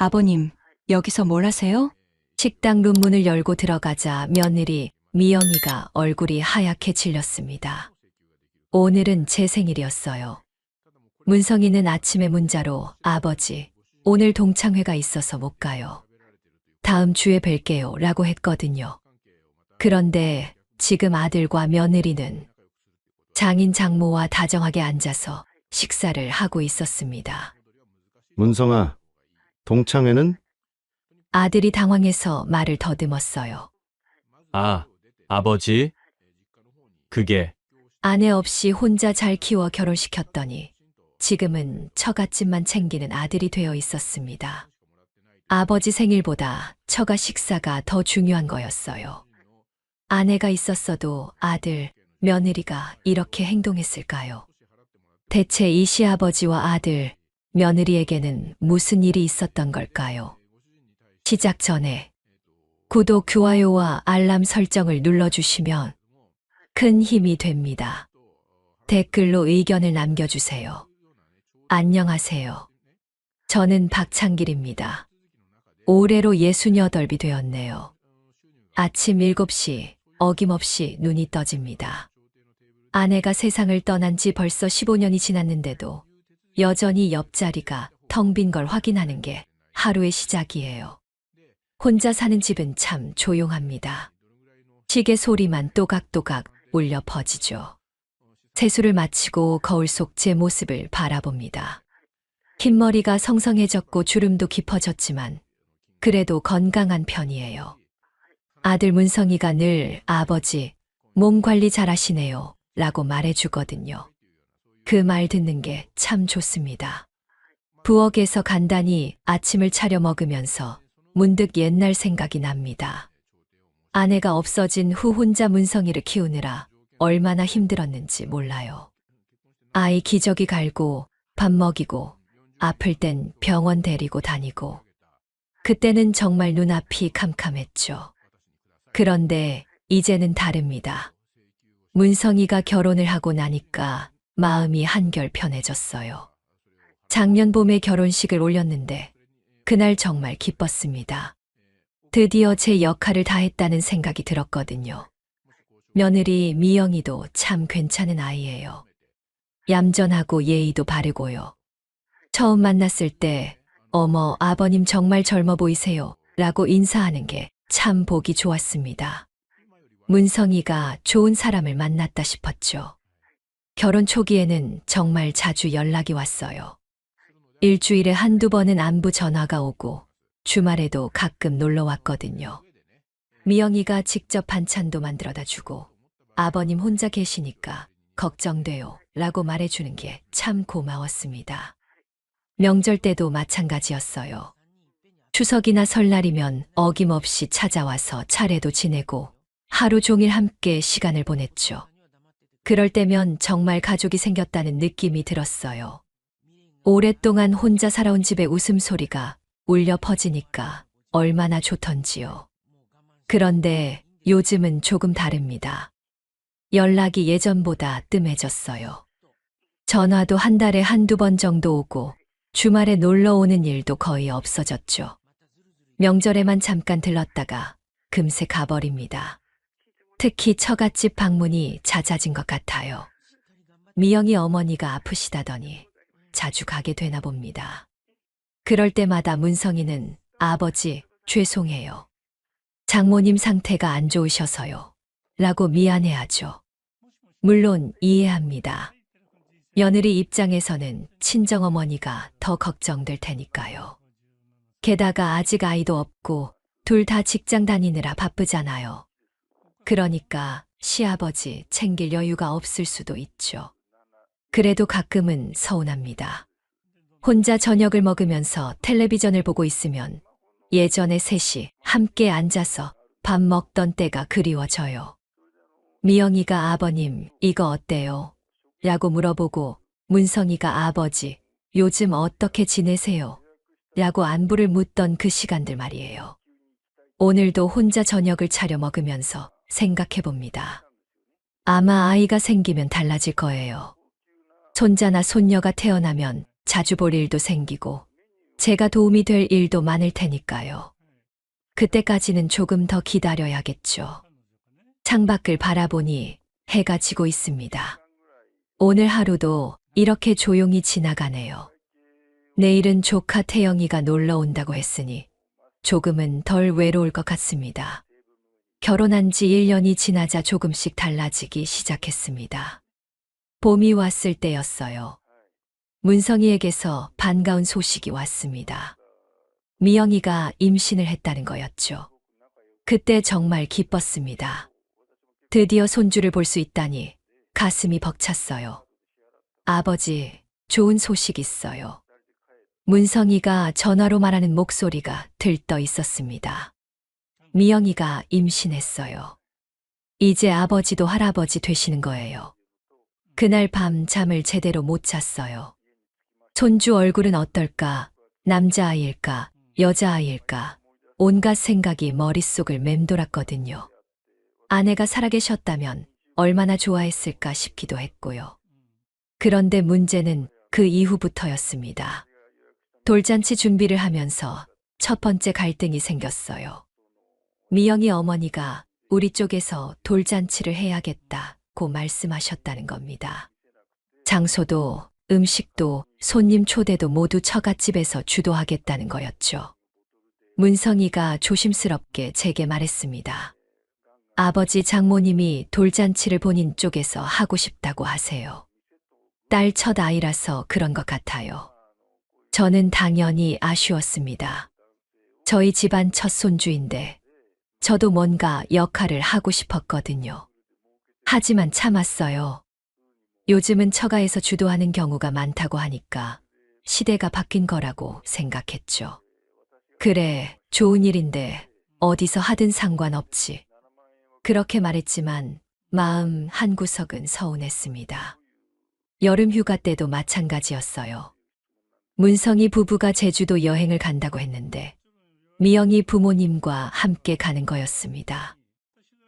아버님, 여기서 뭘 하세요? 식당 룸문을 열고 들어가자 며느리 미영이가 얼굴이 하얗게 질렸습니다. 오늘은 제 생일이었어요. 문성이는 아침에 문자로 아버지, 오늘 동창회가 있어서 못 가요. 다음 주에 뵐게요 라고 했거든요. 그런데 지금 아들과 며느리는 장인 장모와 다정하게 앉아서 식사를 하고 있었습니다. 문성아, 동창회는? 아들이 당황해서 말을 더듬었어요. 아, 아버지? 그게 아내 없이 혼자 잘 키워 결혼시켰더니 지금은 처갓집만 챙기는 아들이 되어 있었습니다. 아버지 생일보다 처가 식사가 더 중요한 거였어요. 아내가 있었어도 아들, 며느리가 이렇게 행동했을까요? 대체 이 시아버지와 아들, 며느리에게는 무슨 일이 있었던 걸까요? 시작 전에 구독, 좋아요와 알람 설정을 눌러주시면 큰 힘이 됩니다. 댓글로 의견을 남겨주세요. 안녕하세요. 저는 박창길입니다. 올해로 68이 되었네요. 아침 7시 어김없이 눈이 떠집니다. 아내가 세상을 떠난 지 벌써 15년이 지났는데도 여전히 옆자리가 텅 빈 걸 확인하는 게 하루의 시작이에요. 혼자 사는 집은 참 조용합니다. 시계 소리만 또각또각 울려 퍼지죠. 세수를 마치고 거울 속 제 모습을 바라봅니다. 흰머리가 성성해졌고 주름도 깊어졌지만 그래도 건강한 편이에요. 아들 문성이가 늘 아버지, 몸 관리 잘하시네요 라고 말해주거든요. 그 말 듣는 게 참 좋습니다. 부엌에서 간단히 아침을 차려 먹으면서 문득 옛날 생각이 납니다. 아내가 없어진 후 혼자 문성이를 키우느라 얼마나 힘들었는지 몰라요. 아이 기저귀 갈고 밥 먹이고 아플 땐 병원 데리고 다니고 그때는 정말 눈앞이 캄캄했죠. 그런데 이제는 다릅니다. 문성이가 결혼을 하고 나니까 마음이 한결 편해졌어요. 작년 봄에 결혼식을 올렸는데 그날 정말 기뻤습니다. 드디어 제 역할을 다했다는 생각이 들었거든요. 며느리 미영이도 참 괜찮은 아이예요. 얌전하고 예의도 바르고요. 처음 만났을 때 어머 아버님 정말 젊어 보이세요 라고 인사하는 게 참 보기 좋았습니다. 문성이가 좋은 사람을 만났다 싶었죠. 결혼 초기에는 정말 자주 연락이 왔어요. 일주일에 한두 번은 안부 전화가 오고 주말에도 가끔 놀러 왔거든요. 미영이가 직접 반찬도 만들어다 주고 아버님 혼자 계시니까 걱정돼요 라고 말해주는 게 참 고마웠습니다. 명절 때도 마찬가지였어요. 추석이나 설날이면 어김없이 찾아와서 차례도 지내고 하루 종일 함께 시간을 보냈죠. 그럴 때면 정말 가족이 생겼다는 느낌이 들었어요. 오랫동안 혼자 살아온 집의 웃음소리가 울려 퍼지니까 얼마나 좋던지요. 그런데 요즘은 조금 다릅니다. 연락이 예전보다 뜸해졌어요. 전화도 한 달에 한두 번 정도 오고 주말에 놀러 오는 일도 거의 없어졌죠. 명절에만 잠깐 들렀다가 금세 가버립니다. 특히 처갓집 방문이 잦아진 것 같아요. 미영이 어머니가 아프시다더니 자주 가게 되나 봅니다. 그럴 때마다 문성이는 아버지, 죄송해요. 장모님 상태가 안 좋으셔서요. 라고 미안해하죠. 물론 이해합니다. 며느리 입장에서는 친정어머니가 더 걱정될 테니까요. 게다가 아직 아이도 없고 둘 다 직장 다니느라 바쁘잖아요. 그러니까 시아버지 챙길 여유가 없을 수도 있죠. 그래도 가끔은 서운합니다. 혼자 저녁을 먹으면서 텔레비전을 보고 있으면 예전에 셋이 함께 앉아서 밥 먹던 때가 그리워져요. 미영이가 아버님, 이거 어때요? 라고 물어보고 문성이가 아버지, 요즘 어떻게 지내세요? 라고 안부를 묻던 그 시간들 말이에요. 오늘도 혼자 저녁을 차려 먹으면서 생각해 봅니다. 아마 아이가 생기면 달라질 거예요. 손자나 손녀가 태어나면 자주 볼 일도 생기고 제가 도움이 될 일도 많을 테니까요. 그때까지는 조금 더 기다려야겠죠. 창밖을 바라보니 해가 지고 있습니다. 오늘 하루도 이렇게 조용히 지나가네요. 내일은 조카 태영이가 놀러 온다고 했으니 조금은 덜 외로울 것 같습니다. 결혼한 지 1년이 지나자 조금씩 달라지기 시작했습니다. 봄이 왔을 때였어요. 문성이에게서 반가운 소식이 왔습니다. 미영이가 임신을 했다는 거였죠. 그때 정말 기뻤습니다. 드디어 손주를 볼 수 있다니 가슴이 벅찼어요. 아버지, 좋은 소식 있어요. 문성이가 전화로 말하는 목소리가 들떠 있었습니다. 미영이가 임신했어요. 이제 아버지도 할아버지 되시는 거예요. 그날 밤 잠을 제대로 못 잤어요. 손주 얼굴은 어떨까? 남자아이일까? 여자아이일까? 온갖 생각이 머릿속을 맴돌았거든요. 아내가 살아계셨다면 얼마나 좋아했을까 싶기도 했고요. 그런데 문제는 그 이후부터였습니다. 돌잔치 준비를 하면서 첫 번째 갈등이 생겼어요. 미영이 어머니가 우리 쪽에서 돌잔치를 해야겠다고 말씀하셨다는 겁니다. 장소도 음식도 손님 초대도 모두 처갓집에서 주도하겠다는 거였죠. 문성이가 조심스럽게 제게 말했습니다. 아버지 장모님이 돌잔치를 본인 쪽에서 하고 싶다고 하세요. 딸 첫 아이라서 그런 것 같아요. 저는 당연히 아쉬웠습니다. 저희 집안 첫 손주인데 저도 뭔가 역할을 하고 싶었거든요. 하지만 참았어요. 요즘은 처가에서 주도하는 경우가 많다고 하니까 시대가 바뀐 거라고 생각했죠. 그래, 좋은 일인데 어디서 하든 상관없지. 그렇게 말했지만 마음 한구석은 서운했습니다. 여름 휴가 때도 마찬가지였어요. 문성이 부부가 제주도 여행을 간다고 했는데 미영이 부모님과 함께 가는 거였습니다.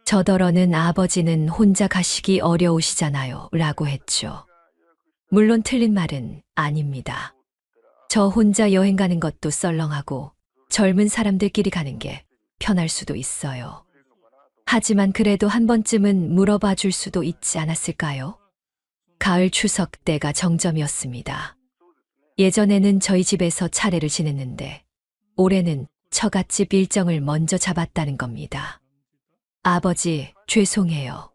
저더러는 아버지는 혼자 가시기 어려우시잖아요 라고 했죠. 물론 틀린 말은 아닙니다. 저 혼자 여행 가는 것도 썰렁하고 젊은 사람들끼리 가는 게 편할 수도 있어요. 하지만 그래도 한 번쯤은 물어봐 줄 수도 있지 않았을까요? 가을 추석 때가 정점이었습니다. 예전에는 저희 집에서 차례를 지냈는데 올해는 처갓집 일정을 먼저 잡았다는 겁니다. 아버지, 죄송해요.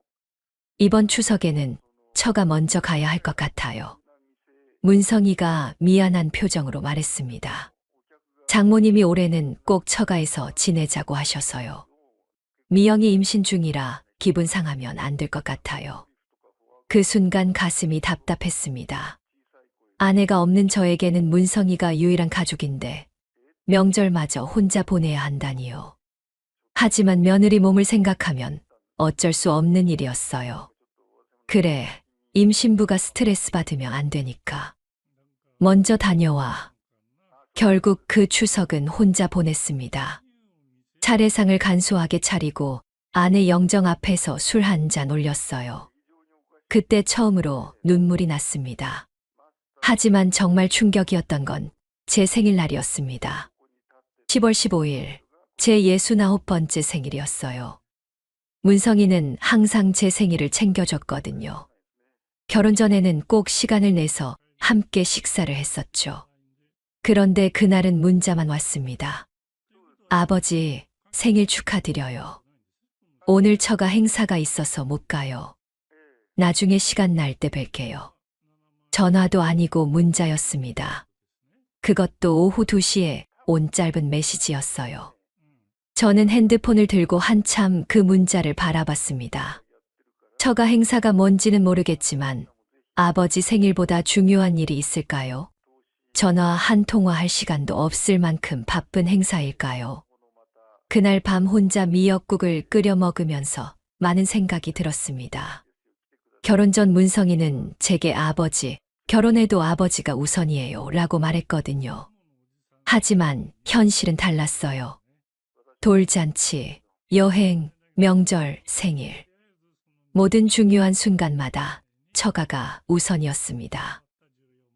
이번 추석에는 처가 먼저 가야 할 것 같아요. 문성이가 미안한 표정으로 말했습니다. 장모님이 올해는 꼭 처가에서 지내자고 하셔서요. 미영이 임신 중이라 기분 상하면 안 될 것 같아요. 그 순간 가슴이 답답했습니다. 아내가 없는 저에게는 문성이가 유일한 가족인데 명절마저 혼자 보내야 한다니요. 하지만 며느리 몸을 생각하면 어쩔 수 없는 일이었어요. 그래, 임신부가 스트레스 받으면 안 되니까. 먼저 다녀와. 결국 그 추석은 혼자 보냈습니다. 차례상을 간소하게 차리고 아내 영정 앞에서 술 한 잔 올렸어요. 그때 처음으로 눈물이 났습니다. 하지만 정말 충격이었던 건 제 생일날이었습니다. 10월 15일, 제 69번째 생일이었어요. 문성이는 항상 제 생일을 챙겨줬거든요. 결혼 전에는 꼭 시간을 내서 함께 식사를 했었죠. 그런데 그날은 문자만 왔습니다. 아버지, 생일 축하드려요. 오늘 처가 행사가 있어서 못 가요. 나중에 시간 날 때 뵐게요. 전화도 아니고 문자였습니다. 그것도 오후 2시에 온 짧은 메시지였어요. 저는 핸드폰을 들고 한참 그 문자를 바라봤습니다. 처가 행사가 뭔지는 모르겠지만 아버지 생일보다 중요한 일이 있을까요? 전화 한 통화할 시간도 없을 만큼 바쁜 행사일까요? 그날 밤 혼자 미역국을 끓여 먹으면서 많은 생각이 들었습니다. 결혼 전 문성이는 제게 아버지, 결혼해도 아버지가 우선이에요 라고 말했거든요. 하지만 현실은 달랐어요. 돌잔치, 여행, 명절, 생일. 모든 중요한 순간마다 처가가 우선이었습니다.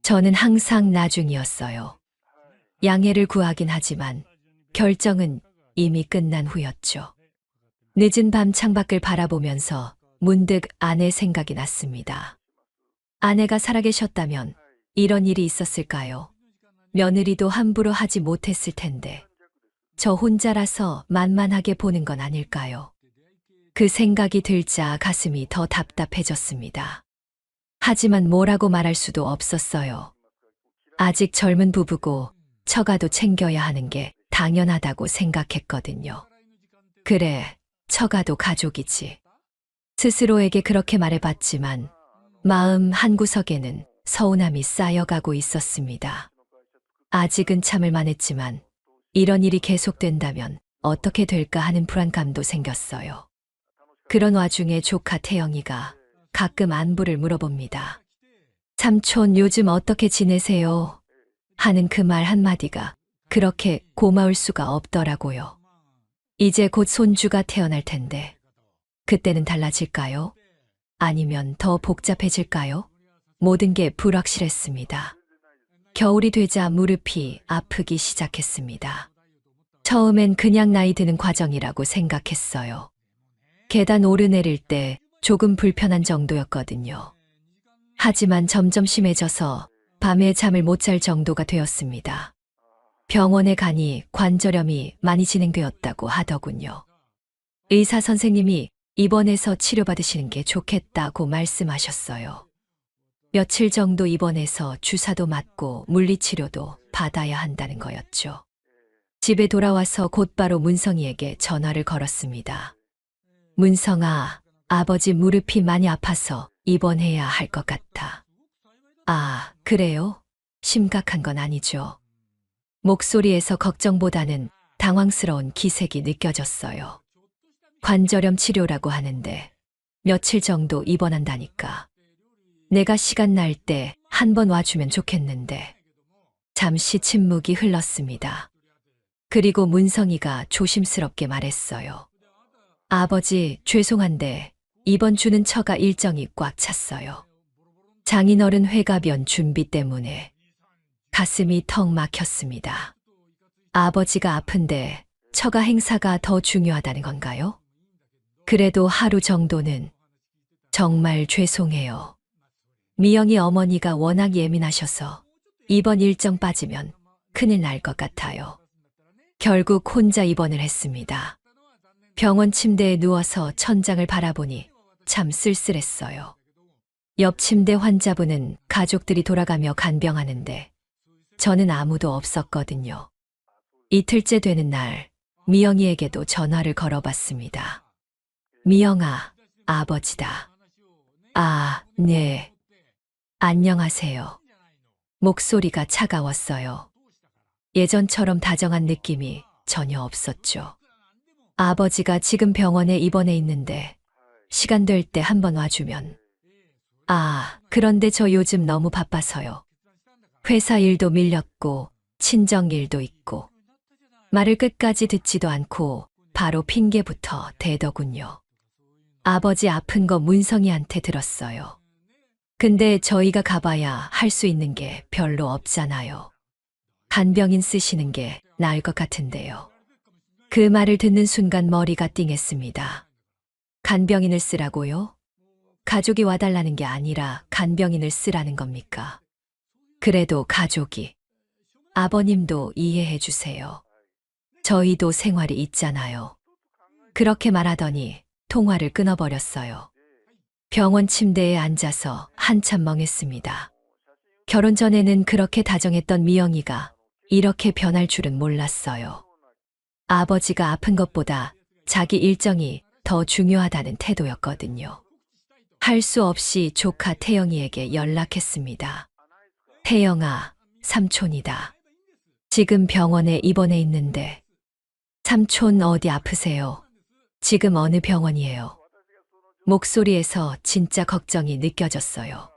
저는 항상 나중이었어요. 양해를 구하긴 하지만 결정은 이미 끝난 후였죠. 늦은 밤 창밖을 바라보면서 문득 아내 생각이 났습니다. 아내가 살아계셨다면 이런 일이 있었을까요? 며느리도 함부로 하지 못했을 텐데 저 혼자라서 만만하게 보는 건 아닐까요? 그 생각이 들자 가슴이 더 답답해졌습니다. 하지만 뭐라고 말할 수도 없었어요. 아직 젊은 부부고 처가도 챙겨야 하는 게 당연하다고 생각했거든요. 그래, 처가도 가족이지. 스스로에게 그렇게 말해봤지만 마음 한구석에는 서운함이 쌓여가고 있었습니다. 아직은 참을 만했지만 이런 일이 계속된다면 어떻게 될까 하는 불안감도 생겼어요. 그런 와중에 조카 태영이가 가끔 안부를 물어봅니다. 삼촌 요즘 어떻게 지내세요? 하는 그 말 한마디가 그렇게 고마울 수가 없더라고요. 이제 곧 손주가 태어날 텐데 그때는 달라질까요? 아니면 더 복잡해질까요? 모든 게 불확실했습니다. 겨울이 되자 무릎이 아프기 시작했습니다. 처음엔 그냥 나이 드는 과정이라고 생각했어요. 계단 오르내릴 때 조금 불편한 정도였거든요. 하지만 점점 심해져서 밤에 잠을 못 잘 정도가 되었습니다. 병원에 가니 관절염이 많이 진행되었다고 하더군요. 의사 선생님이 입원해서 치료받으시는 게 좋겠다고 말씀하셨어요. 며칠 정도 입원해서 주사도 맞고 물리치료도 받아야 한다는 거였죠. 집에 돌아와서 곧바로 문성이에게 전화를 걸었습니다. 문성아, 아버지 무릎이 많이 아파서 입원해야 할 것 같아. 아, 그래요? 심각한 건 아니죠. 목소리에서 걱정보다는 당황스러운 기색이 느껴졌어요. 관절염 치료라고 하는데 며칠 정도 입원한다니까. 내가 시간 날 때 한 번 와주면 좋겠는데. 잠시 침묵이 흘렀습니다. 그리고 문성이가 조심스럽게 말했어요. 아버지, 죄송한데 이번 주는 처가 일정이 꽉 찼어요. 장인어른 회가변 준비 때문에. 가슴이 턱 막혔습니다. 아버지가 아픈데 처가 행사가 더 중요하다는 건가요? 그래도 하루 정도는. 정말 죄송해요. 미영이 어머니가 워낙 예민하셔서 이번 일정 빠지면 큰일 날 것 같아요. 결국 혼자 입원을 했습니다. 병원 침대에 누워서 천장을 바라보니 참 쓸쓸했어요. 옆 침대 환자분은 가족들이 돌아가며 간병하는데 저는 아무도 없었거든요. 이틀째 되는 날 미영이에게도 전화를 걸어봤습니다. 미영아, 아버지다. 아, 네. 안녕하세요. 목소리가 차가웠어요. 예전처럼 다정한 느낌이 전혀 없었죠. 아버지가 지금 병원에 입원해 있는데 시간 될 때 한번 와주면. 아, 그런데 저 요즘 너무 바빠서요. 회사 일도 밀렸고 친정 일도 있고. 말을 끝까지 듣지도 않고 바로 핑계부터 대더군요. 아버지 아픈 거 문성이한테 들었어요. 근데 저희가 가봐야 할 수 있는 게 별로 없잖아요. 간병인 쓰시는 게 나을 것 같은데요. 그 말을 듣는 순간 머리가 띵했습니다. 간병인을 쓰라고요? 가족이 와달라는 게 아니라 간병인을 쓰라는 겁니까? 그래도 가족이. 아버님도 이해해 주세요. 저희도 생활이 있잖아요. 그렇게 말하더니 통화를 끊어버렸어요. 병원 침대에 앉아서 한참 멍했습니다. 결혼 전에는 그렇게 다정했던 미영이가 이렇게 변할 줄은 몰랐어요. 아버지가 아픈 것보다 자기 일정이 더 중요하다는 태도였거든요. 할 수 없이 조카 태영이에게 연락했습니다. 태영아, 삼촌이다. 지금 병원에 입원해 있는데. 삼촌 어디 아프세요? 지금 어느 병원이에요? 목소리에서 진짜 걱정이 느껴졌어요.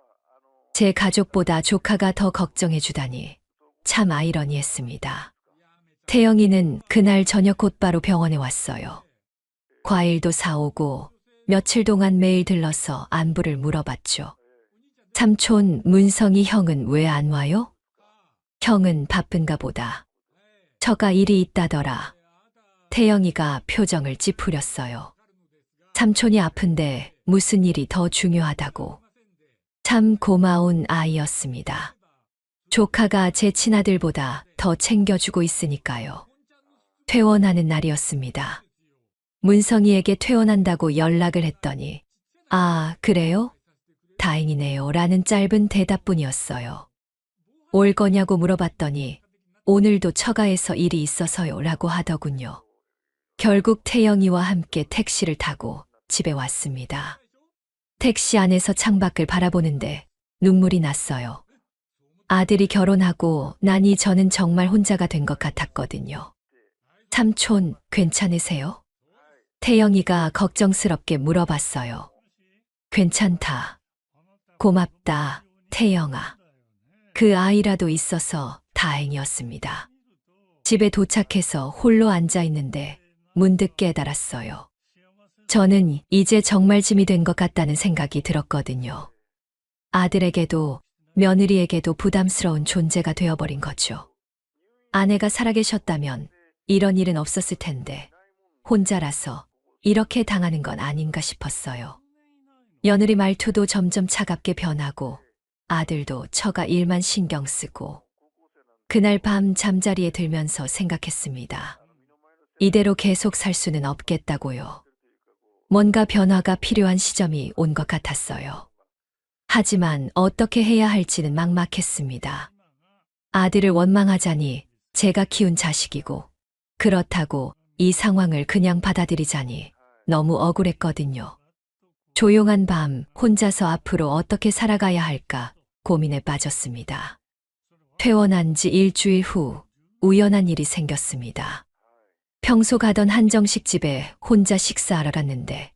제 가족보다 조카가 더 걱정해 주다니 참 아이러니했습니다. 태영이는 그날 저녁 곧바로 병원에 왔어요. 과일도 사오고 며칠 동안 매일 들러서 안부를 물어봤죠. 삼촌, 문성이 형은 왜 안 와요? 형은 바쁜가 보다. 처가 일이 있다더라. 태영이가 표정을 찌푸렸어요. 삼촌이 아픈데 무슨 일이 더 중요하다고. 참 고마운 아이였습니다. 조카가 제 친아들보다 더 챙겨주고 있으니까요. 퇴원하는 날이었습니다. 문성이에게 퇴원한다고 연락을 했더니 아, 그래요? 다행이네요. 라는 짧은 대답뿐이었어요. 올 거냐고 물어봤더니 오늘도 처가에서 일이 있어서요 라고 하더군요. 결국 태영이와 함께 택시를 타고 집에 왔습니다. 택시 안에서 창밖을 바라보는데 눈물이 났어요. 아들이 결혼하고 나니 저는 정말 혼자가 된 것 같았거든요. 삼촌, 괜찮으세요? 태영이가 걱정스럽게 물어봤어요. 괜찮다. 고맙다, 태영아. 그 아이라도 있어서 다행이었습니다. 집에 도착해서 홀로 앉아 있는데 문득 깨달았어요. 저는 이제 정말 짐이 된 것 같다는 생각이 들었거든요. 아들에게도 며느리에게도 부담스러운 존재가 되어버린 거죠. 아내가 살아계셨다면 이런 일은 없었을 텐데 혼자라서 이렇게 당하는 건 아닌가 싶었어요. 며느리 말투도 점점 차갑게 변하고 아들도 처가 일만 신경 쓰고 그날 밤 잠자리에 들면서 생각했습니다. 이대로 계속 살 수는 없겠다고요. 뭔가 변화가 필요한 시점이 온 것 같았어요. 하지만 어떻게 해야 할지는 막막했습니다. 아들을 원망하자니 제가 키운 자식이고 그렇다고 이 상황을 그냥 받아들이자니 너무 억울했거든요. 조용한 밤 혼자서 앞으로 어떻게 살아가야 할까 고민에 빠졌습니다. 퇴원한 지 일주일 후 우연한 일이 생겼습니다. 평소 가던 한정식 집에 혼자 식사하러 갔는데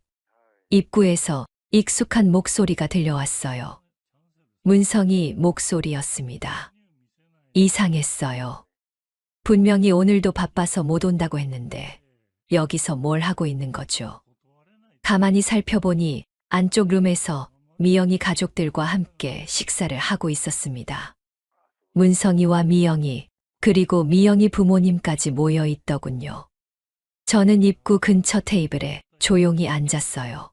입구에서 익숙한 목소리가 들려왔어요. 문성이 목소리였습니다. 이상했어요. 분명히 오늘도 바빠서 못 온다고 했는데 여기서 뭘 하고 있는 거죠? 가만히 살펴보니 안쪽 룸에서 미영이 가족들과 함께 식사를 하고 있었습니다. 문성이와 미영이 그리고 미영이 부모님까지 모여 있더군요. 저는 입구 근처 테이블에 조용히 앉았어요.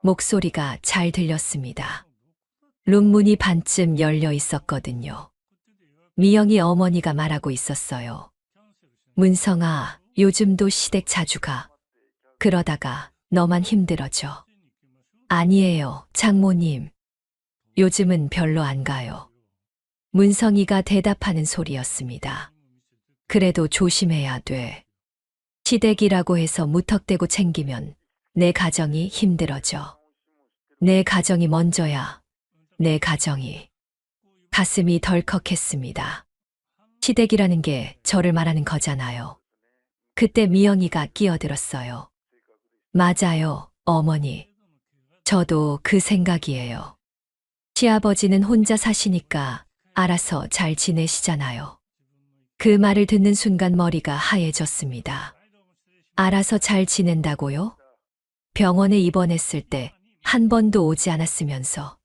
목소리가 잘 들렸습니다. 룸 문이 반쯤 열려 있었거든요. 미영이 어머니가 말하고 있었어요. 문성아, 요즘도 시댁 자주 가. 그러다가 너만 힘들어져. 아니에요, 장모님. 요즘은 별로 안 가요. 문성이가 대답하는 소리였습니다. 그래도 조심해야 돼. 시댁이라고 해서 무턱대고 챙기면 내 가정이 힘들어져. 내 가정이 먼저야. 내 가정이. 가슴이 덜컥했습니다. 시댁이라는 게 저를 말하는 거잖아요. 그때 미영이가 끼어들었어요. 맞아요, 어머니. 저도 그 생각이에요. 시아버지는 혼자 사시니까 알아서 잘 지내시잖아요. 그 말을 듣는 순간 머리가 하얘졌습니다. 알아서 잘 지낸다고요? 병원에 입원했을 때 한 번도 오지 않았으면서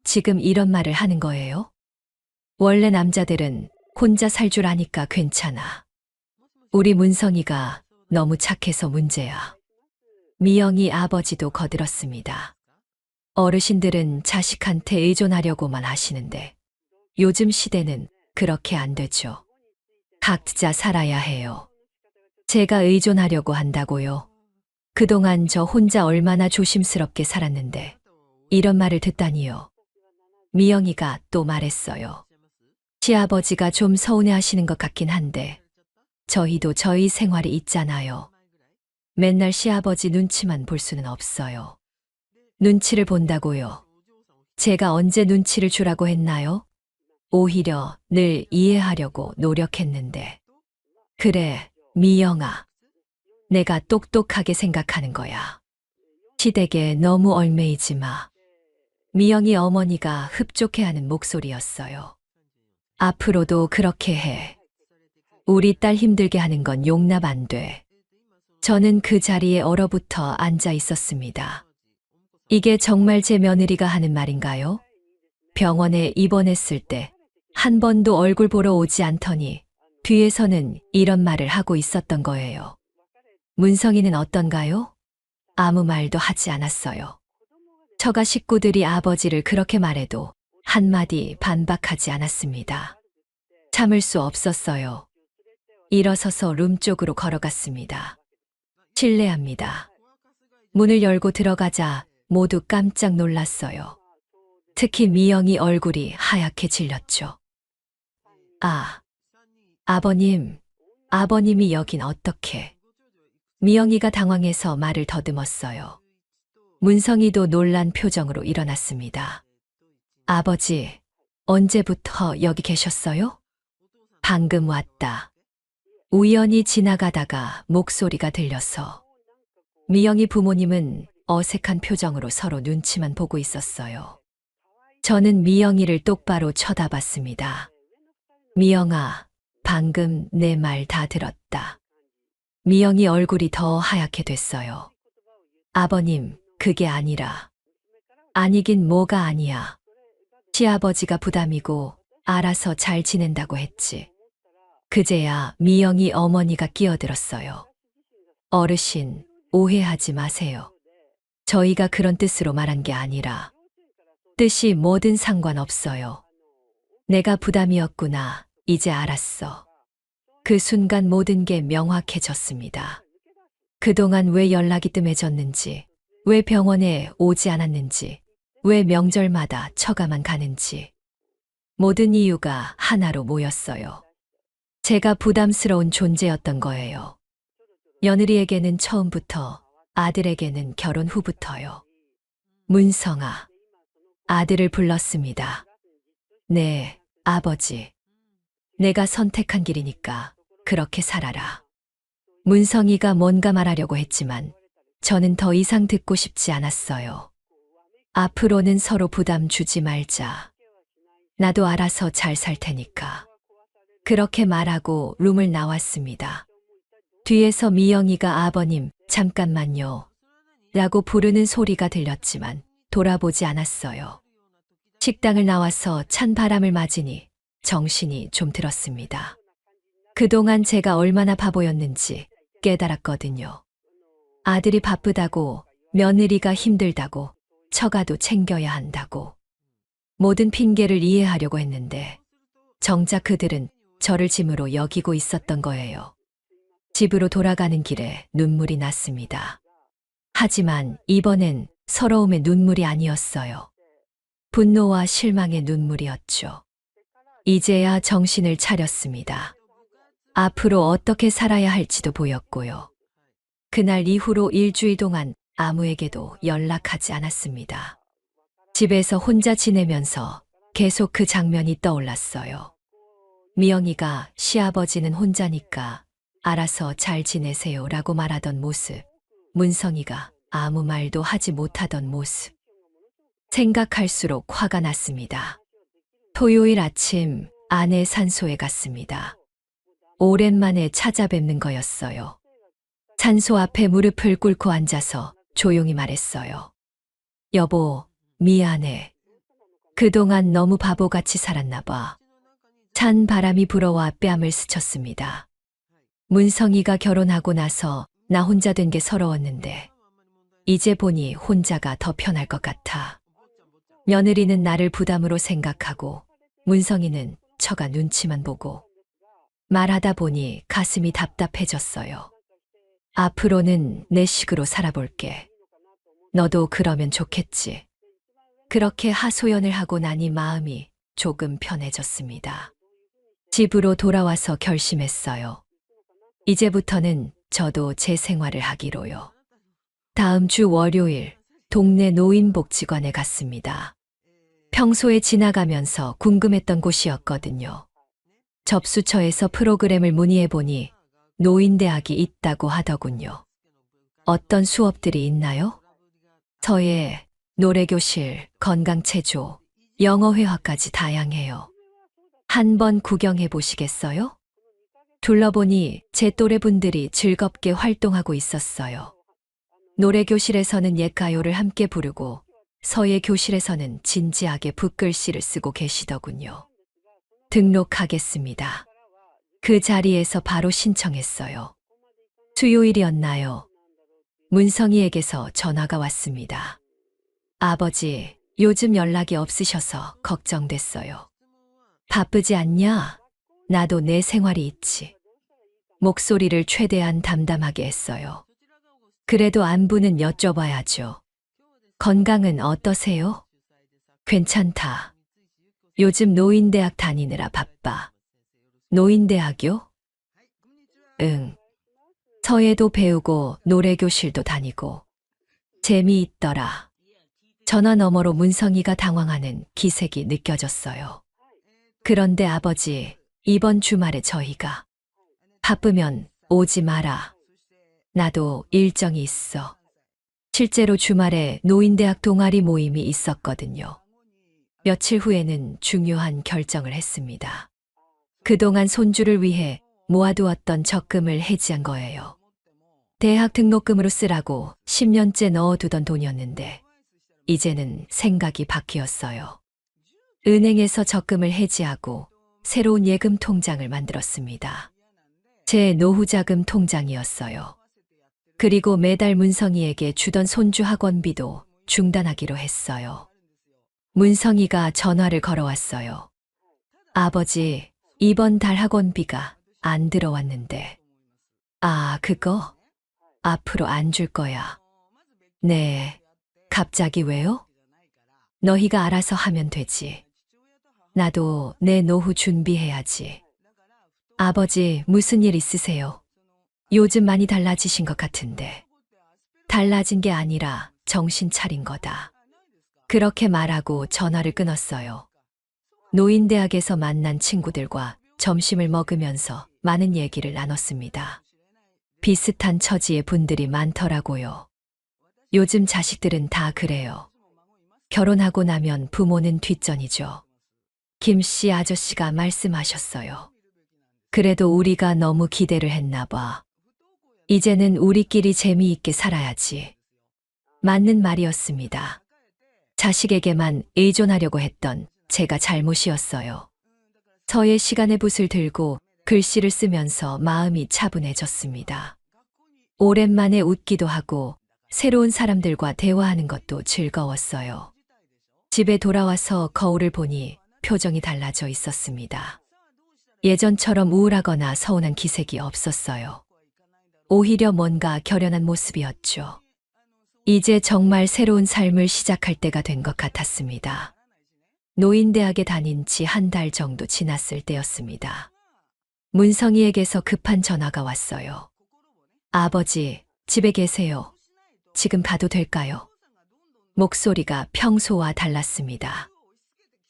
지금 이런 말을 하는 거예요? 원래 남자들은 혼자 살 줄 아니까 괜찮아. 우리 문성이가 너무 착해서 문제야. 미영이 아버지도 거들었습니다. 어르신들은 자식한테 의존하려고만 하시는데 요즘 시대는 그렇게 안 되죠. 각자 살아야 해요. 제가 의존하려고 한다고요? 그동안 저 혼자 얼마나 조심스럽게 살았는데 이런 말을 듣다니요. 미영이가 또 말했어요. 시아버지가 좀 서운해하시는 것 같긴 한데 저희도 저희 생활이 있잖아요. 맨날 시아버지 눈치만 볼 수는 없어요. 눈치를 본다고요. 제가 언제 눈치를 주라고 했나요? 오히려 늘 이해하려고 노력했는데. 그래, 미영아. 내가 똑똑하게 생각하는 거야. 시댁에 너무 얽매이지 마. 미영이 어머니가 흡족해하는 목소리였어요. 앞으로도 그렇게 해. 우리 딸 힘들게 하는 건 용납 안 돼. 저는 그 자리에 얼어붙어 앉아 있었습니다. 이게 정말 제 며느리가 하는 말인가요? 병원에 입원했을 때 한 번도 얼굴 보러 오지 않더니 뒤에서는 이런 말을 하고 있었던 거예요. 문성이는 어떤가요? 아무 말도 하지 않았어요. 처가 식구들이 아버지를 그렇게 말해도 한마디 반박하지 않았습니다. 참을 수 없었어요. 일어서서 룸 쪽으로 걸어갔습니다. 실례합니다. 문을 열고 들어가자 모두 깜짝 놀랐어요. 특히 미영이 얼굴이 하얗게 질렸죠. 아버님이 여긴 어떻게? 미영이가 당황해서 말을 더듬었어요. 문성이도 놀란 표정으로 일어났습니다. 아버지, 언제부터 여기 계셨어요? 방금 왔다. 우연히 지나가다가 목소리가 들려서. 미영이 부모님은 어색한 표정으로 서로 눈치만 보고 있었어요. 저는 미영이를 똑바로 쳐다봤습니다. 미영아, 방금 내 말 다 들었다. 미영이 얼굴이 더 하얗게 됐어요. 아버님, 그게 아니라. 아니긴 뭐가 아니야. 시아버지가 부담이고 알아서 잘 지낸다고 했지. 그제야 미영이 어머니가 끼어들었어요. 어르신, 오해하지 마세요. 저희가 그런 뜻으로 말한 게 아니라. 뜻이 뭐든 상관없어요. 내가 부담이었구나. 이제 알았어. 그 순간 모든 게 명확해졌습니다. 그동안 왜 연락이 뜸해졌는지, 왜 병원에 오지 않았는지, 왜 명절마다 처가만 가는지. 모든 이유가 하나로 모였어요. 제가 부담스러운 존재였던 거예요. 며느리에게는 처음부터, 아들에게는 결혼 후부터요. 문성아. 아들을 불렀습니다. 네, 아버지. 내가 선택한 길이니까 그렇게 살아라. 문성이가 뭔가 말하려고 했지만 저는 더 이상 듣고 싶지 않았어요. 앞으로는 서로 부담 주지 말자. 나도 알아서 잘 살 테니까. 그렇게 말하고 룸을 나왔습니다. 뒤에서 미영이가 아버님, 잠깐만요. 라고 부르는 소리가 들렸지만 돌아보지 않았어요. 식당을 나와서 찬 바람을 맞으니 정신이 좀 들었습니다. 그동안 제가 얼마나 바보였는지 깨달았거든요. 아들이 바쁘다고, 며느리가 힘들다고, 처가도 챙겨야 한다고. 모든 핑계를 이해하려고 했는데 정작 그들은 저를 짐으로 여기고 있었던 거예요. 집으로 돌아가는 길에 눈물이 났습니다. 하지만 이번엔 서러움의 눈물이 아니었어요. 분노와 실망의 눈물이었죠. 이제야 정신을 차렸습니다. 앞으로 어떻게 살아야 할지도 보였고요. 그날 이후로 일주일 동안 아무에게도 연락하지 않았습니다. 집에서 혼자 지내면서 계속 그 장면이 떠올랐어요. 미영이가 시아버지는 혼자니까 알아서 잘 지내세요 라고 말하던 모습, 문성이가 아무 말도 하지 못하던 모습. 생각할수록 화가 났습니다. 토요일 아침 아내 산소에 갔습니다. 오랜만에 찾아뵙는 거였어요. 산소 앞에 무릎을 꿇고 앉아서 조용히 말했어요. 여보, 미안해. 그동안 너무 바보같이 살았나 봐. 찬 바람이 불어와 뺨을 스쳤습니다. 문성이가 결혼하고 나서 나 혼자 된 게 서러웠는데 이제 보니 혼자가 더 편할 것 같아. 며느리는 나를 부담으로 생각하고 문성이는 처가 눈치만 보고. 말하다 보니 가슴이 답답해졌어요. 앞으로는 내 식으로 살아볼게. 너도 그러면 좋겠지. 그렇게 하소연을 하고 나니 마음이 조금 편해졌습니다. 집으로 돌아와서 결심했어요. 이제부터는 저도 제 생활을 하기로요. 다음 주 월요일 동네 노인복지관에 갔습니다. 평소에 지나가면서 궁금했던 곳이었거든요. 접수처에서 프로그램을 문의해보니 노인대학이 있다고 하더군요. 어떤 수업들이 있나요? 서예, 노래교실, 건강체조, 영어회화까지 다양해요. 한번 구경해 보시겠어요? 둘러보니 제 또래 분들이 즐겁게 활동하고 있었어요. 노래교실에서는 옛가요를 함께 부르고 서예 교실에서는 진지하게 붓글씨를 쓰고 계시더군요. 등록하겠습니다. 그 자리에서 바로 신청했어요. 수요일이었나요? 문성이에게서 전화가 왔습니다. 아버지, 요즘 연락이 없으셔서 걱정됐어요. 바쁘지 않냐? 나도 내 생활이 있지. 목소리를 최대한 담담하게 했어요. 그래도 안부는 여쭤봐야죠. 건강은 어떠세요? 괜찮다. 요즘 노인대학 다니느라 바빠. 노인대학요? 응. 서예도 배우고 노래교실도 다니고. 재미있더라. 전화 너머로 문성이가 당황하는 기색이 느껴졌어요. 그런데 아버지, 이번 주말에 저희가 바쁘면 오지 마라. 나도 일정이 있어. 실제로 주말에 노인대학 동아리 모임이 있었거든요. 며칠 후에는 중요한 결정을 했습니다. 그동안 손주를 위해 모아두었던 적금을 해지한 거예요. 대학 등록금으로 쓰라고 10년째 넣어두던 돈이었는데 이제는 생각이 바뀌었어요. 은행에서 적금을 해지하고 새로운 예금 통장을 만들었습니다. 제 노후자금 통장이었어요. 그리고 매달 문성이에게 주던 손주 학원비도 중단하기로 했어요. 문성이가 전화를 걸어왔어요. 아버지, 이번 달 학원비가 안 들어왔는데. 아, 그거? 앞으로 안 줄 거야. 네. 갑자기 왜요? 너희가 알아서 하면 되지. 나도 내 노후 준비해야지. 아버지, 무슨 일 있으세요? 요즘 많이 달라지신 것 같은데. 달라진 게 아니라 정신 차린 거다. 그렇게 말하고 전화를 끊었어요. 노인대학에서 만난 친구들과 점심을 먹으면서 많은 얘기를 나눴습니다. 비슷한 처지의 분들이 많더라고요. 요즘 자식들은 다 그래요. 결혼하고 나면 부모는 뒷전이죠. 김씨 아저씨가 말씀하셨어요. 그래도 우리가 너무 기대를 했나 봐. 이제는 우리끼리 재미있게 살아야지. 맞는 말이었습니다. 자식에게만 의존하려고 했던 제가 잘못이었어요. 저의 시간의 붓을 들고 글씨를 쓰면서 마음이 차분해졌습니다. 오랜만에 웃기도 하고 새로운 사람들과 대화하는 것도 즐거웠어요. 집에 돌아와서 거울을 보니 표정이 달라져 있었습니다. 예전처럼 우울하거나 서운한 기색이 없었어요. 오히려 뭔가 결연한 모습이었죠. 이제 정말 새로운 삶을 시작할 때가 된 것 같았습니다. 노인대학에 다닌 지 한 달 정도 지났을 때였습니다. 문성이에게서 급한 전화가 왔어요. 아버지, 집에 계세요. 지금 가도 될까요? 목소리가 평소와 달랐습니다.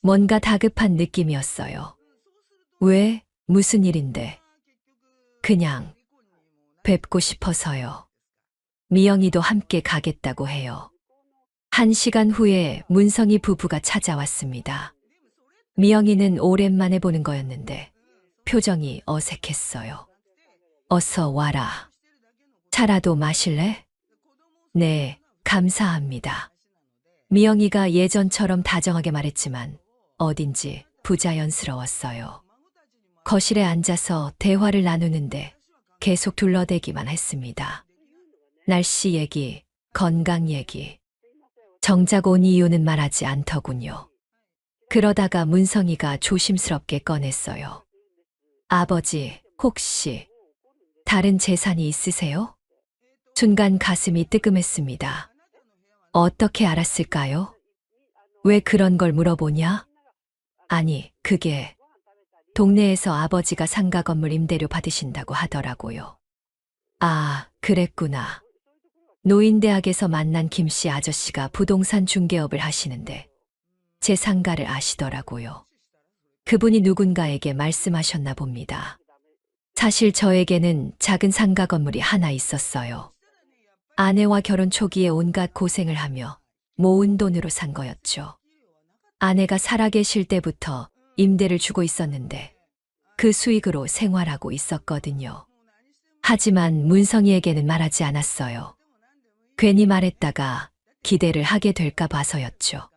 뭔가 다급한 느낌이었어요. 왜? 무슨 일인데? 그냥 뵙고 싶어서요. 미영이도 함께 가겠다고 해요. 1시간 후에 문성이 부부가 찾아왔습니다. 미영이는 오랜만에 보는 거였는데 표정이 어색했어요. 어서 와라. 차라도 마실래? 네, 감사합니다. 미영이가 예전처럼 다정하게 말했지만 어딘지 부자연스러웠어요. 거실에 앉아서 대화를 나누는데 계속 둘러대기만 했습니다. 날씨 얘기, 건강 얘기. 정작 온 이유는 말하지 않더군요. 그러다가 문성이가 조심스럽게 꺼냈어요. 아버지, 혹시 다른 재산이 있으세요? 순간 가슴이 뜨끔했습니다. 어떻게 알았을까요? 왜 그런 걸 물어보냐? 아니, 그게 동네에서 아버지가 상가 건물 임대료 받으신다고 하더라고요. 아, 그랬구나. 노인대학에서 만난 김씨 아저씨가 부동산 중개업을 하시는데 제 상가를 아시더라고요. 그분이 누군가에게 말씀하셨나 봅니다. 사실 저에게는 작은 상가 건물이 하나 있었어요. 아내와 결혼 초기에 온갖 고생을 하며 모은 돈으로 산 거였죠. 아내가 살아계실 때부터 임대를 주고 있었는데 그 수익으로 생활하고 있었거든요. 하지만 문성이에게는 말하지 않았어요. 괜히 말했다가 기대를 하게 될까 봐서였죠.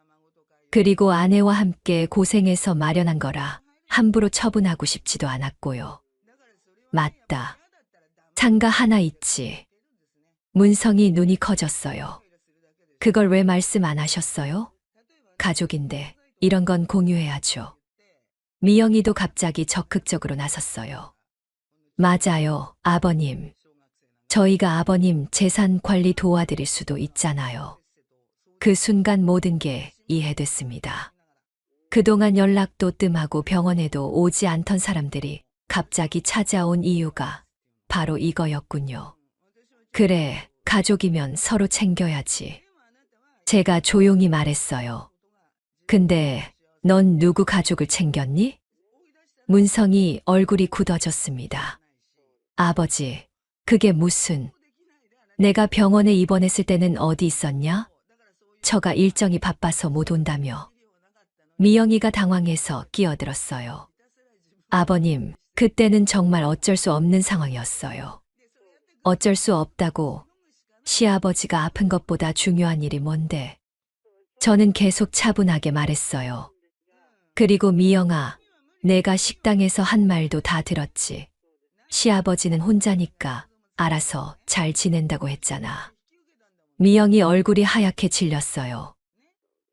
그리고 아내와 함께 고생해서 마련한 거라 함부로 처분하고 싶지도 않았고요. 맞다. 상가 하나 있지. 문성이 눈이 커졌어요. 그걸 왜 말씀 안 하셨어요? 가족인데 이런 건 공유해야죠. 미영이도 갑자기 적극적으로 나섰어요. 맞아요, 아버님. 저희가 아버님 재산 관리 도와드릴 수도 있잖아요. 그 순간 모든 게 이해됐습니다. 그동안 연락도 뜸하고 병원에도 오지 않던 사람들이 갑자기 찾아온 이유가 바로 이거였군요. 그래, 가족이면 서로 챙겨야지. 제가 조용히 말했어요. 근데 넌 누구 가족을 챙겼니? 문성이 얼굴이 굳어졌습니다. 아버지, 그게 무슨... 내가 병원에 입원했을 때는 어디 있었냐? 처가 일정이 바빠서 못 온다며. 미영이가 당황해서 끼어들었어요. 아버님, 그때는 정말 어쩔 수 없는 상황이었어요. 어쩔 수 없다고. 시아버지가 아픈 것보다 중요한 일이 뭔데? 저는 계속 차분하게 말했어요. 그리고 미영아, 내가 식당에서 한 말도 다 들었지. 시아버지는 혼자니까 알아서 잘 지낸다고 했잖아. 미영이 얼굴이 하얗게 질렸어요.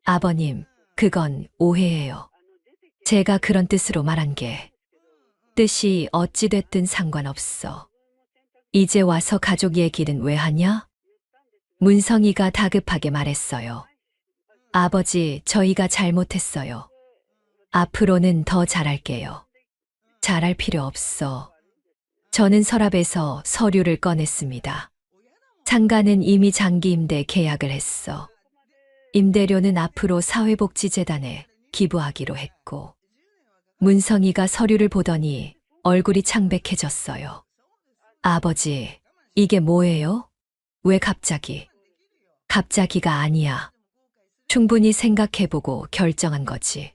아버님, 그건 오해예요. 제가 그런 뜻으로 말한 게 뜻이 어찌됐든 상관없어. 이제 와서 가족 얘기는 왜 하냐? 문성이가 다급하게 말했어요. 아버지, 저희가 잘못했어요. 앞으로는 더 잘할게요. 잘할 필요 없어. 저는 서랍에서 서류를 꺼냈습니다. 상가는 이미 장기 임대 계약을 했어. 임대료는 앞으로 사회복지재단에 기부하기로 했고. 문성이가 서류를 보더니 얼굴이 창백해졌어요. 아버지, 이게 뭐예요? 왜 갑자기? 갑자기가 아니야. 충분히 생각해보고 결정한 거지.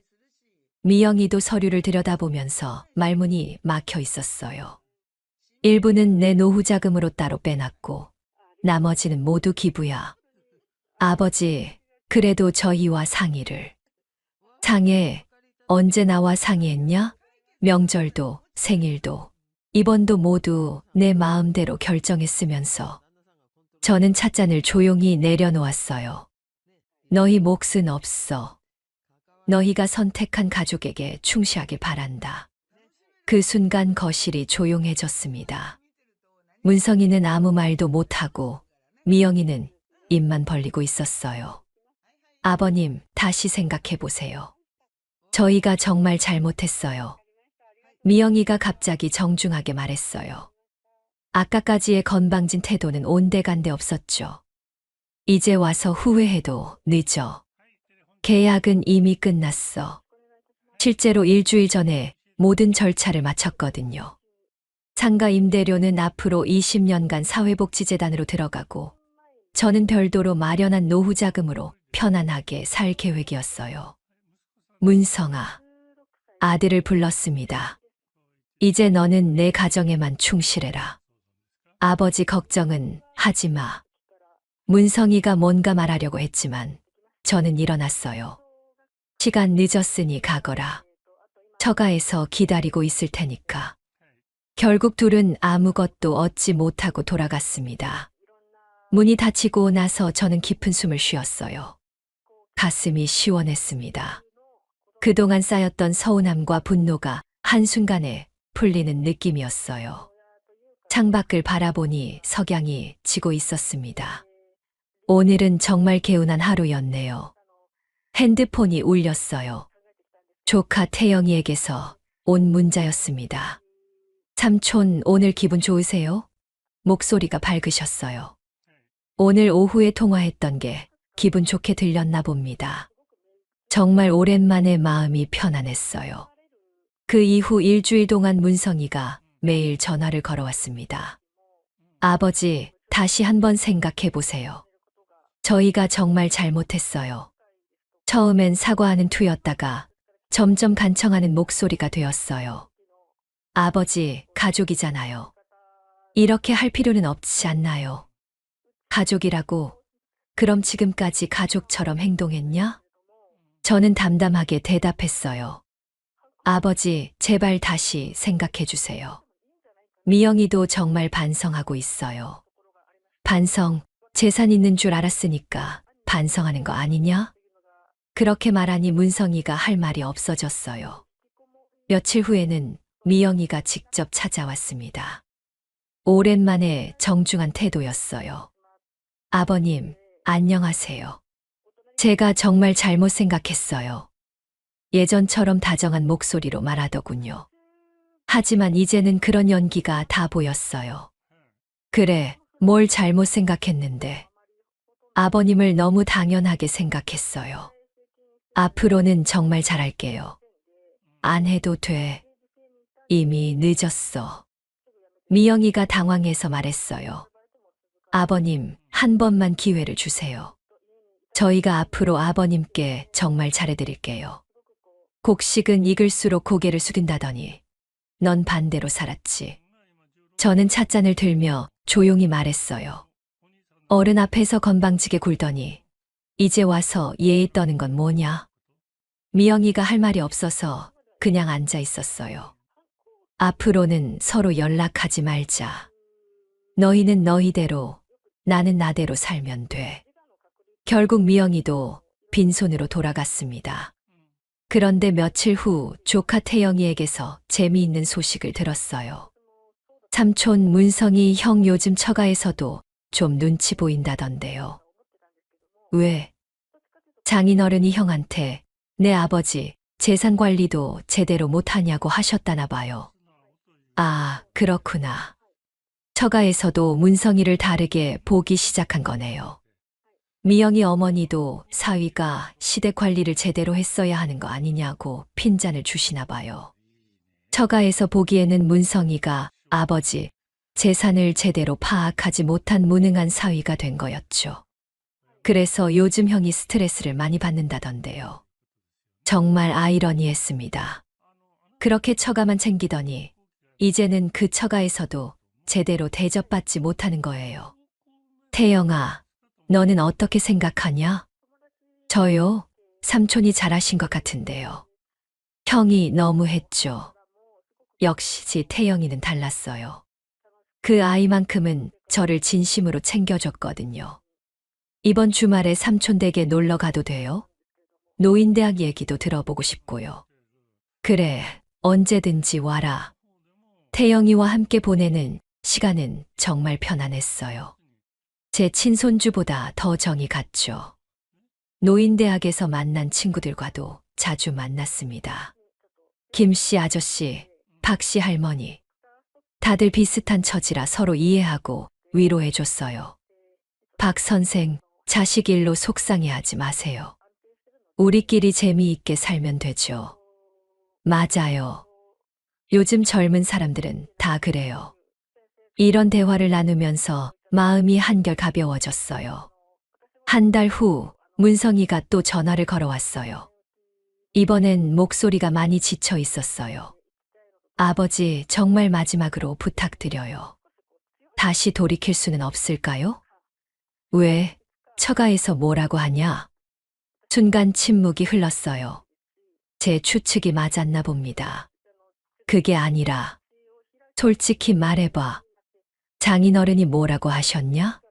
미영이도 서류를 들여다보면서 말문이 막혀 있었어요. 일부는 내 노후 자금으로 따로 빼놨고 나머지는 모두 기부야. 아버지, 그래도 저희와 상의를. 상해, 언제 나와 상의했냐? 명절도 생일도 이번도 모두 내 마음대로 결정했으면서. 저는 찻잔을 조용히 내려놓았어요. 너희 몫은 없어. 너희가 선택한 가족에게 충실하길 바란다. 그 순간 거실이 조용해졌습니다. 문성이는 아무 말도 못하고 미영이는 입만 벌리고 있었어요. 아버님, 다시 생각해보세요. 저희가 정말 잘못했어요. 미영이가 갑자기 정중하게 말했어요. 아까까지의 건방진 태도는 온데간데 없었죠. 이제 와서 후회해도 늦어. 계약은 이미 끝났어. 실제로 일주일 전에 모든 절차를 마쳤거든요. 상가 임대료는 앞으로 20년간 사회복지재단으로 들어가고 저는 별도로 마련한 노후 자금으로 편안하게 살 계획이었어요. 문성아, 아들을 불렀습니다. 이제 너는 내 가정에만 충실해라. 아버지 걱정은 하지 마. 문성이가 뭔가 말하려고 했지만 저는 일어났어요. 시간 늦었으니 가거라. 처가에서 기다리고 있을 테니까. 결국 둘은 아무것도 얻지 못하고 돌아갔습니다. 문이 닫히고 나서 저는 깊은 숨을 쉬었어요. 가슴이 시원했습니다. 그동안 쌓였던 서운함과 분노가 한순간에 풀리는 느낌이었어요. 창밖을 바라보니 석양이 지고 있었습니다. 오늘은 정말 개운한 하루였네요. 핸드폰이 울렸어요. 조카 태영이에게서 온 문자였습니다. 삼촌, 오늘 기분 좋으세요? 목소리가 밝으셨어요. 오늘 오후에 통화했던 게 기분 좋게 들렸나 봅니다. 정말 오랜만에 마음이 편안했어요. 그 이후 일주일 동안 문성이가 매일 전화를 걸어왔습니다. 아버지, 다시 한번 생각해 보세요. 저희가 정말 잘못했어요. 처음엔 사과하는 투였다가 점점 간청하는 목소리가 되었어요. 아버지, 가족이잖아요. 이렇게 할 필요는 없지 않나요? 가족이라고? 그럼 지금까지 가족처럼 행동했냐? 저는 담담하게 대답했어요. 아버지, 제발 다시 생각해 주세요. 미영이도 정말 반성하고 있어요. 반성, 재산 있는 줄 알았으니까 반성하는 거 아니냐? 그렇게 말하니 문성이가 할 말이 없어졌어요. 며칠 후에는 미영이가 직접 찾아왔습니다. 오랜만에 정중한 태도였어요. 아버님, 안녕하세요. 제가 정말 잘못 생각했어요. 예전처럼 다정한 목소리로 말하더군요. 하지만 이제는 그런 연기가 다 보였어요. 그래, 뭘 잘못 생각했는데. 아버님을 너무 당연하게 생각했어요. 앞으로는 정말 잘할게요. 안 해도 돼. 이미 늦었어. 미영이가 당황해서 말했어요. 아버님, 한 번만 기회를 주세요. 저희가 앞으로 아버님께 정말 잘해드릴게요. 곡식은 익을수록 고개를 숙인다더니 넌 반대로 살았지. 저는 찻잔을 들며 조용히 말했어요. 어른 앞에서 건방지게 굴더니 이제 와서 예의 떠는 건 뭐냐? 미영이가 할 말이 없어서 그냥 앉아 있었어요. 앞으로는 서로 연락하지 말자. 너희는 너희대로, 나는 나대로 살면 돼. 결국 미영이도 빈손으로 돌아갔습니다. 그런데 며칠 후 조카 태영이에게서 재미있는 소식을 들었어요. 삼촌 문성이 형 요즘 처가에서도 좀 눈치 보인다던데요. 왜? 장인어른이 형한테 내 아버지 재산 관리도 제대로 못하냐고 하셨다나 봐요. 아, 그렇구나. 처가에서도 문성이를 다르게 보기 시작한 거네요. 미영이 어머니도 사위가 시댁 관리를 제대로 했어야 하는 거 아니냐고 핀잔을 주시나 봐요. 처가에서 보기에는 문성이가 아버지 재산을 제대로 파악하지 못한 무능한 사위가 된 거였죠. 그래서 요즘 형이 스트레스를 많이 받는다던데요. 정말 아이러니했습니다. 그렇게 처가만 챙기더니 이제는 그 처가에서도 제대로 대접받지 못하는 거예요. 태영아, 너는 어떻게 생각하냐? 저요? 삼촌이 잘하신 것 같은데요. 형이 너무했죠. 역시 태영이는 달랐어요. 그 아이만큼은 저를 진심으로 챙겨줬거든요. 이번 주말에 삼촌 댁에 놀러 가도 돼요? 노인대학 얘기도 들어보고 싶고요. 그래, 언제든지 와라. 태영이와 함께 보내는 시간은 정말 편안했어요. 제 친손주보다 더 정이 갔죠. 노인대학에서 만난 친구들과도 자주 만났습니다. 김씨 아저씨, 박씨 할머니. 다들 비슷한 처지라 서로 이해하고 위로해줬어요. 박 선생, 자식 일로 속상해하지 마세요. 우리끼리 재미있게 살면 되죠. 맞아요. 요즘 젊은 사람들은 다 그래요. 이런 대화를 나누면서 마음이 한결 가벼워졌어요. 한 달 후 문성이가 또 전화를 걸어왔어요. 이번엔 목소리가 많이 지쳐 있었어요. 아버지, 정말 마지막으로 부탁드려요. 다시 돌이킬 수는 없을까요? 왜? 처가에서 뭐라고 하냐? 순간 침묵이 흘렀어요. 제 추측이 맞았나 봅니다. 그게 아니라, 솔직히 말해봐. 장인어른이 뭐라고 하셨냐?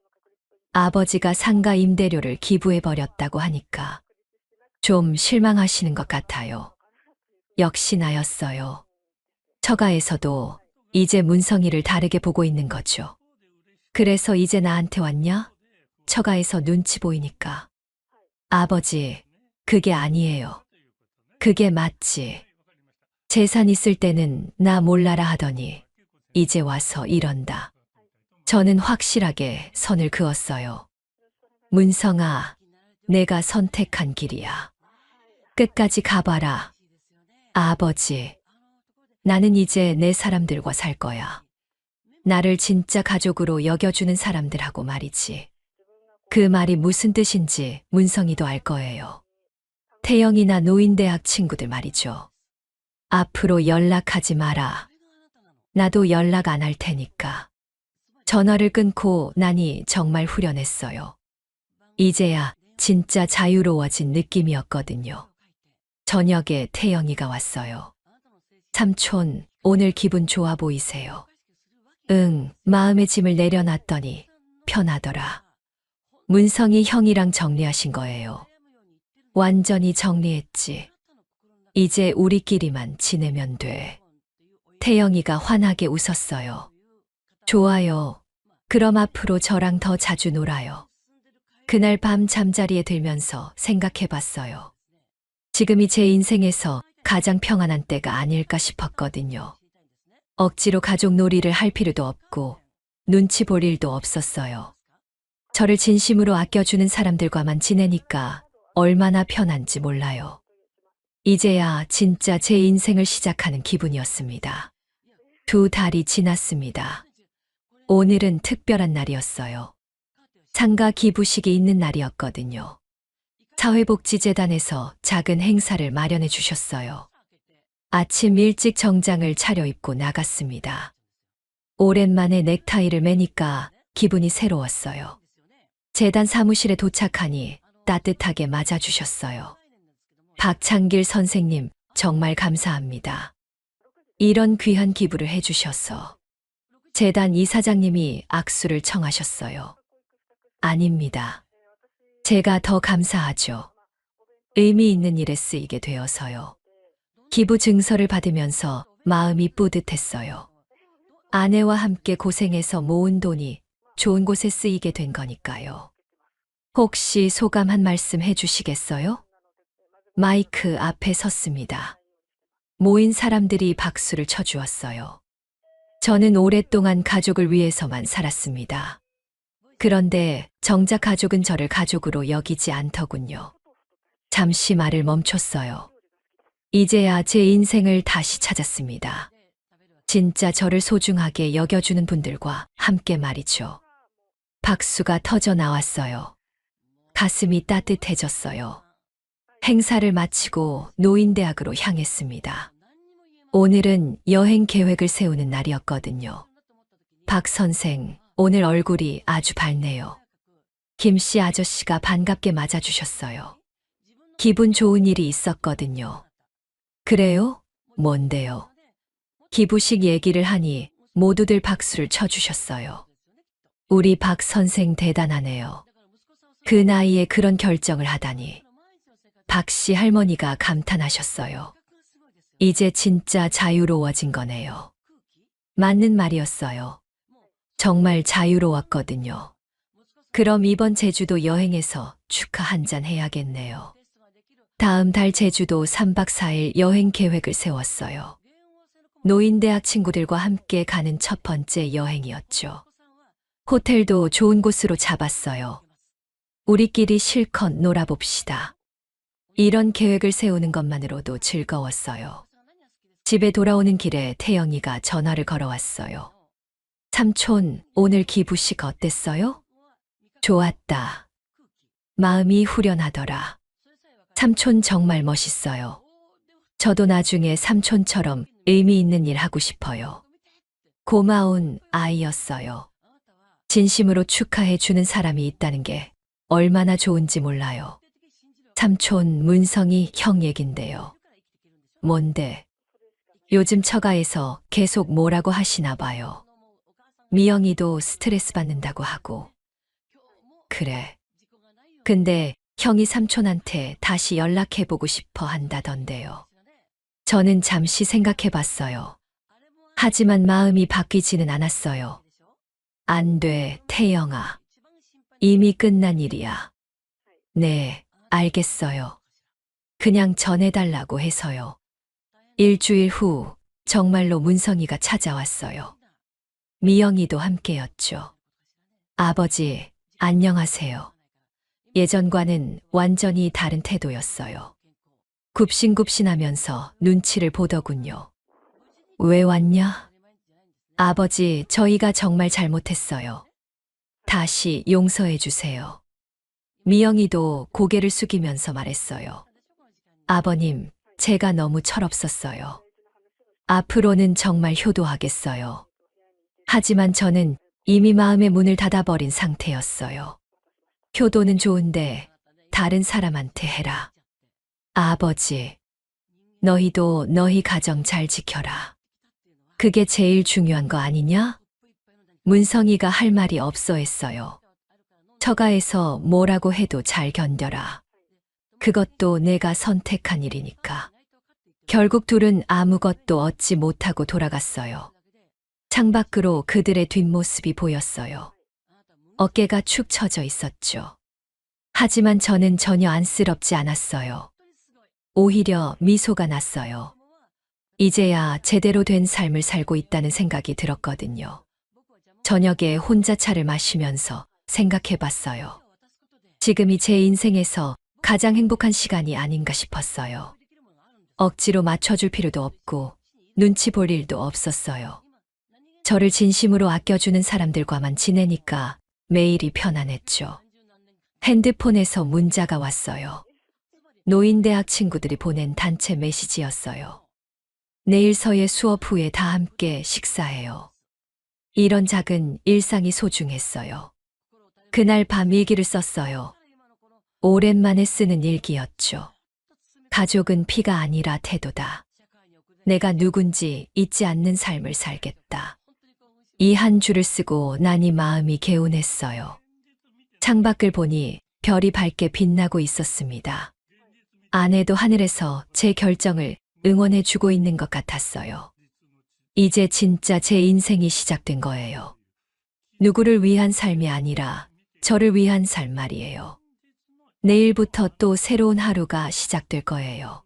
아버지가 상가 임대료를 기부해버렸다고 하니까 좀 실망하시는 것 같아요. 역시 나였어요. 처가에서도 이제 문성이를 다르게 보고 있는 거죠. 그래서 이제 나한테 왔냐? 처가에서 눈치 보이니까. 아버지, 그게 아니에요. 그게 맞지. 재산 있을 때는 나 몰라라 하더니 이제 와서 이런다. 저는 확실하게 선을 그었어요. 문성아, 내가 선택한 길이야. 끝까지 가봐라. 아버지, 나는 이제 내 사람들과 살 거야. 나를 진짜 가족으로 여겨주는 사람들하고 말이지. 그 말이 무슨 뜻인지 문성이도 알 거예요. 태영이나 노인대학 친구들 말이죠. 앞으로 연락하지 마라. 나도 연락 안 할 테니까. 전화를 끊고 나니 정말 후련했어요. 이제야 진짜 자유로워진 느낌이었거든요. 저녁에 태영이가 왔어요. 삼촌, 오늘 기분 좋아 보이세요. 응, 마음의 짐을 내려놨더니 편하더라. 문성이 형이랑 정리하신 거예요. 완전히 정리했지. 이제 우리끼리만 지내면 돼. 태영이가 환하게 웃었어요. 좋아요. 그럼 앞으로 저랑 더 자주 놀아요. 그날 밤 잠자리에 들면서 생각해 봤어요. 지금이 제 인생에서 가장 평안한 때가 아닐까 싶었거든요. 억지로 가족 놀이를 할 필요도 없고 눈치 볼 일도 없었어요. 저를 진심으로 아껴주는 사람들과만 지내니까 얼마나 편한지 몰라요. 이제야 진짜 제 인생을 시작하는 기분이었습니다. 2달이 지났습니다. 오늘은 특별한 날이었어요. 상가 기부식이 있는 날이었거든요. 사회복지재단에서 작은 행사를 마련해 주셨어요. 아침 일찍 정장을 차려입고 나갔습니다. 오랜만에 넥타이를 매니까 기분이 새로웠어요. 재단 사무실에 도착하니 따뜻하게 맞아주셨어요. 박창길 선생님, 정말 감사합니다. 이런 귀한 기부를 해주셔서. 재단 이사장님이 악수를 청하셨어요. 아닙니다. 제가 더 감사하죠. 의미 있는 일에 쓰이게 되어서요. 기부 증서를 받으면서 마음이 뿌듯했어요. 아내와 함께 고생해서 모은 돈이 좋은 곳에 쓰이게 된 거니까요. 혹시 소감 한 말씀 해주시겠어요? 마이크 앞에 섰습니다. 모인 사람들이 박수를 쳐주었어요. 저는 오랫동안 가족을 위해서만 살았습니다. 그런데 정작 가족은 저를 가족으로 여기지 않더군요. 잠시 말을 멈췄어요. 이제야 제 인생을 다시 찾았습니다. 진짜 저를 소중하게 여겨주는 분들과 함께 말이죠. 박수가 터져 나왔어요. 가슴이 따뜻해졌어요. 행사를 마치고 노인대학으로 향했습니다. 오늘은 여행 계획을 세우는 날이었거든요. 박 선생, 오늘 얼굴이 아주 밝네요. 김씨 아저씨가 반갑게 맞아주셨어요. 기분 좋은 일이 있었거든요. 그래요? 뭔데요? 기부식 얘기를 하니 모두들 박수를 쳐주셨어요. 우리 박 선생 대단하네요. 그 나이에 그런 결정을 하다니. 박 씨 할머니가 감탄하셨어요. 이제 진짜 자유로워진 거네요. 맞는 말이었어요. 정말 자유로웠거든요. 그럼 이번 제주도 여행에서 축하 한잔 해야겠네요. 다음 달 제주도 3박 4일 여행 계획을 세웠어요. 노인대학 친구들과 함께 가는 첫 번째 여행이었죠. 호텔도 좋은 곳으로 잡았어요. 우리끼리 실컷 놀아봅시다. 이런 계획을 세우는 것만으로도 즐거웠어요. 집에 돌아오는 길에 태영이가 전화를 걸어왔어요. 삼촌, 오늘 기부식 어땠어요? 좋았다. 마음이 후련하더라. 삼촌 정말 멋있어요. 저도 나중에 삼촌처럼 의미 있는 일 하고 싶어요. 고마운 아이였어요. 진심으로 축하해 주는 사람이 있다는 게 얼마나 좋은지 몰라요. 삼촌 문성이 형 얘긴데요. 뭔데? 요즘 처가에서 계속 뭐라고 하시나 봐요. 미영이도 스트레스 받는다고 하고. 그래. 근데 형이 삼촌한테 다시 연락해보고 싶어 한다던데요. 저는 잠시 생각해봤어요. 하지만 마음이 바뀌지는 않았어요. 안 돼, 태영아. 이미 끝난 일이야. 네, 알겠어요. 그냥 전해달라고 해서요. 일주일 후 정말로 문성이가 찾아왔어요. 미영이도 함께였죠. 아버지, 안녕하세요. 예전과는 완전히 다른 태도였어요. 굽신굽신하면서 눈치를 보더군요. 왜 왔냐? 아버지, 저희가 정말 잘못했어요. 다시 용서해 주세요. 미영이도 고개를 숙이면서 말했어요. 아버님, 제가 너무 철없었어요. 앞으로는 정말 효도하겠어요. 하지만 저는 이미 마음의 문을 닫아버린 상태였어요. 효도는 좋은데 다른 사람한테 해라. 아버지, 너희도 너희 가정 잘 지켜라. 그게 제일 중요한 거 아니냐? 문성이가 할 말이 없어 했어요. 처가에서 뭐라고 해도 잘 견뎌라. 그것도 내가 선택한 일이니까. 결국 둘은 아무것도 얻지 못하고 돌아갔어요. 창밖으로 그들의 뒷모습이 보였어요. 어깨가 축 처져 있었죠. 하지만 저는 전혀 안쓰럽지 않았어요. 오히려 미소가 났어요. 이제야 제대로 된 삶을 살고 있다는 생각이 들었거든요. 저녁에 혼자 차를 마시면서 생각해 봤어요. 지금이 제 인생에서 가장 행복한 시간이 아닌가 싶었어요. 억지로 맞춰줄 필요도 없고 눈치 볼 일도 없었어요. 저를 진심으로 아껴주는 사람들과만 지내니까 매일이 편안했죠. 핸드폰에서 문자가 왔어요. 노인대학 친구들이 보낸 단체 메시지였어요. 내일 서예 수업 후에 다 함께 식사해요. 이런 작은 일상이 소중했어요. 그날 밤 일기를 썼어요. 오랜만에 쓰는 일기였죠. 가족은 피가 아니라 태도다. 내가 누군지 잊지 않는 삶을 살겠다. 이 한 줄을 쓰고 나니 마음이 개운했어요. 창밖을 보니 별이 밝게 빛나고 있었습니다. 아내도 하늘에서 제 결정을 응원해 주고 있는 것 같았어요. 이제 진짜 제 인생이 시작된 거예요. 누구를 위한 삶이 아니라 저를 위한 삶 말이에요. 내일부터 또 새로운 하루가 시작될 거예요.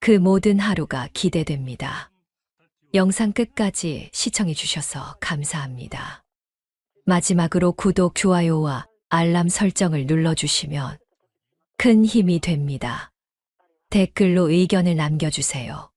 그 모든 하루가 기대됩니다. 영상 끝까지 시청해 주셔서 감사합니다. 마지막으로 구독, 좋아요와 알람 설정을 눌러주시면 큰 힘이 됩니다. 댓글로 의견을 남겨주세요.